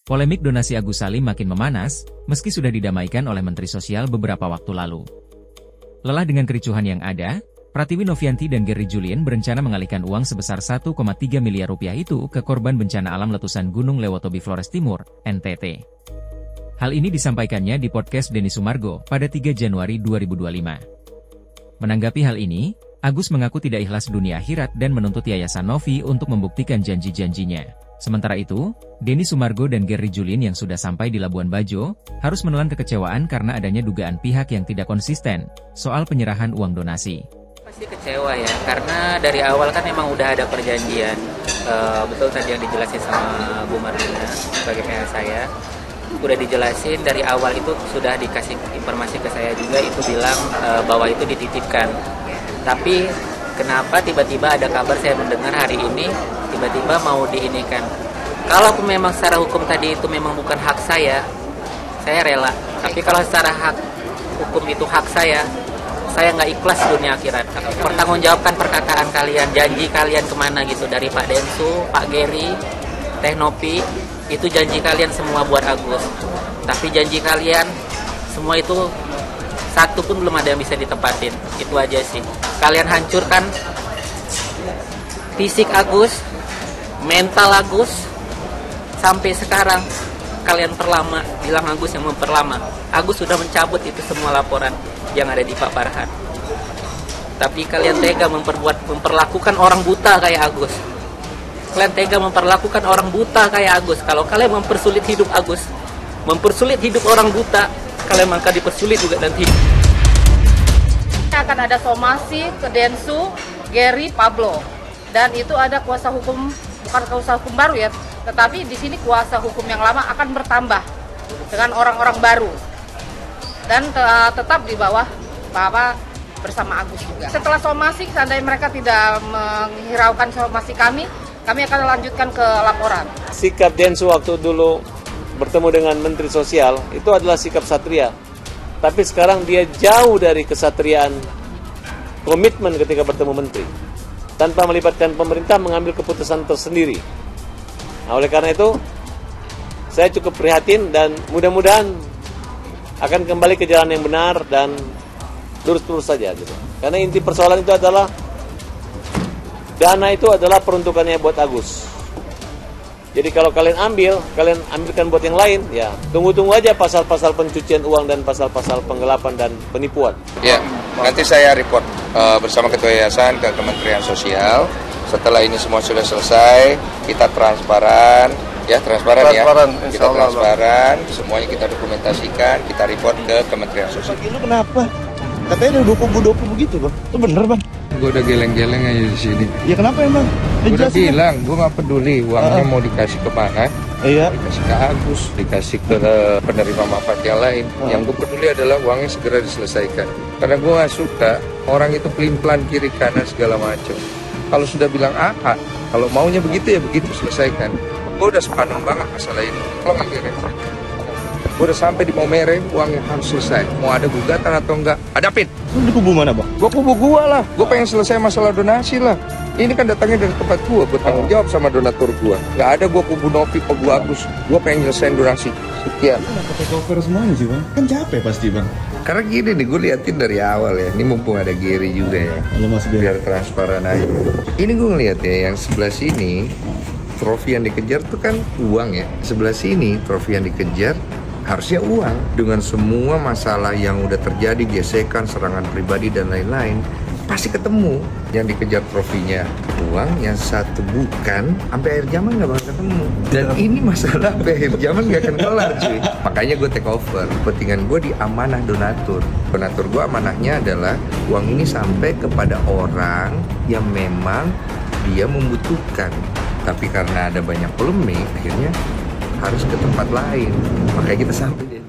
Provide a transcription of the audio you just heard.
Polemik donasi Agus Salim makin memanas, meski sudah didamaikan oleh Menteri Sosial beberapa waktu lalu. Lelah dengan kericuhan yang ada, Pratiwi Novianti dan Gary Julien berencana mengalihkan uang sebesar 1,3 miliar rupiah itu ke korban bencana alam letusan Gunung Lewotobi Flores Timur, NTT. Hal ini disampaikannya di podcast Denny Sumargo pada 3 Januari 2025. Menanggapi hal ini, Agus mengaku tidak ikhlas dunia akhirat dan menuntut Yayasan Novi untuk membuktikan janji-janjinya. Sementara itu, Denny Sumargo dan Gary Julien yang sudah sampai di Labuan Bajo, harus menelan kekecewaan karena adanya dugaan pihak yang tidak konsisten soal penyerahan uang donasi. Pasti kecewa ya, karena dari awal kan memang udah ada perjanjian. Betul tadi yang dijelasin sama Bu Marlina sebagai pihak saya. Udah dijelasin dari awal itu sudah dikasih informasi ke saya juga, itu bilang bahwa itu dititipkan. Tapi kenapa tiba-tiba ada kabar saya mendengar hari ini tiba-tiba mau diinikan. Kalau memang secara hukum tadi itu memang bukan hak saya rela. Tapi kalau secara hak hukum itu hak saya nggak ikhlas dunia akhirat. Pertanggungjawabkan perkataan kalian, janji kalian kemana gitu, dari Pak Densu, Pak Gary, Teh Nopi, itu janji kalian semua buat Agus. Tapi janji kalian semua itu satu pun belum ada yang bisa ditepatin. Itu aja sih. Kalian hancurkan fisik Agus, mental Agus, sampai sekarang kalian perlama, bilang Agus yang memperlama. Agus sudah mencabut itu semua laporan yang ada di Pak Farhan. Tapi kalian tega memperlakukan orang buta kayak Agus. Kalian tega memperlakukan orang buta kayak Agus. Kalau kalian mempersulit hidup Agus, mempersulit hidup orang buta, kalian maka dipersulit juga nanti. Akan ada somasi ke Densu, Gary, Pablo. Dan itu ada kuasa hukum, bukan kuasa hukum baru ya, tetapi di sini kuasa hukum yang lama akan bertambah dengan orang-orang baru. Dan tetap di bawah Bapak bersama Agus juga. Setelah somasi, seandainya mereka tidak menghiraukan somasi kami akan lanjutkan ke laporan. Sikap Densu waktu dulu bertemu dengan Menteri Sosial itu adalah sikap satria. Tapi sekarang dia jauh dari kesatriaan, komitmen ketika bertemu Menteri. Tanpa melibatkan pemerintah mengambil keputusan tersendiri. Nah, oleh karena itu, saya cukup prihatin dan mudah-mudahan akan kembali ke jalan yang benar dan lurus-lurus saja gitu. Karena inti persoalan itu adalah dana itu adalah peruntukannya buat Agus. Jadi kalau kalian ambilkan buat yang lain, ya tunggu-tunggu aja pasal-pasal pencucian uang dan pasal-pasal penggelapan dan penipuan. Ya, nanti saya report bersama Ketua Yayasan ke Kementerian Sosial. Setelah ini semua sudah selesai, kita transparan, ya kita transparan, semuanya kita dokumentasikan, kita report ke Kementerian Sosial. Lu kenapa? Katanya ada 20 gitu, Bang. Itu bener, Bang? Gue udah geleng-geleng aja di sini. Ya kenapa emang? Gue udah bilang, gue nggak peduli uangnya mau dikasih ke mana. Iya. Dikasih ke Agus, dikasih ke penerima manfaat yang lain. Yang gue peduli adalah uangnya segera diselesaikan. Karena gue nggak suka orang itu pelin-pelan kiri kanan segala macam. Kalau sudah bilang A, kalau maunya begitu ya begitu, selesaikan. Gue udah sepaneng banget masalah ini. Kalau nggak kira, gue udah sampai di Maumere, uangnya harus selesai. Mau ada gugatan atau enggak, hadapin. Lu di kubu mana, Bang? Gue kubu gue lah. Gue pengen selesai masalah donasi lah. Ini kan datangnya dari tempat gue tanggung jawab sama donatur gue. Gak ada gue kubu Novi, kubu Agus. Gue pengen nyelesain donasi. Sekian. Kenapa take over semuanya sih, Bang? Kan capek pasti, Bang. Karena gini nih, gue liatin dari awal ya. Ini mumpung ada Gary juga ya. Halo, Mas Gary. Biar transparan aja. Ini gue ngeliat ya, yang sebelah sini trofi yang dikejar tuh kan uang ya. Sebelah sini trofi yang dikejar harusnya uang. Dengan semua masalah yang udah terjadi, gesekan, serangan pribadi dan lain-lain, pasti ketemu. Yang dikejar trofinya uang, yang satu bukan, sampai akhir zaman gak bakal ketemu. Dan ini masalah sampai akhir zaman gak akan kelar cuy. Makanya gue take over. Kepentingan gue di amanah donatur. Donatur gue amanahnya adalah uang ini sampai kepada orang yang memang dia membutuhkan. Tapi karena ada banyak polemik, akhirnya harus ke tempat lain. Makanya kita sampai di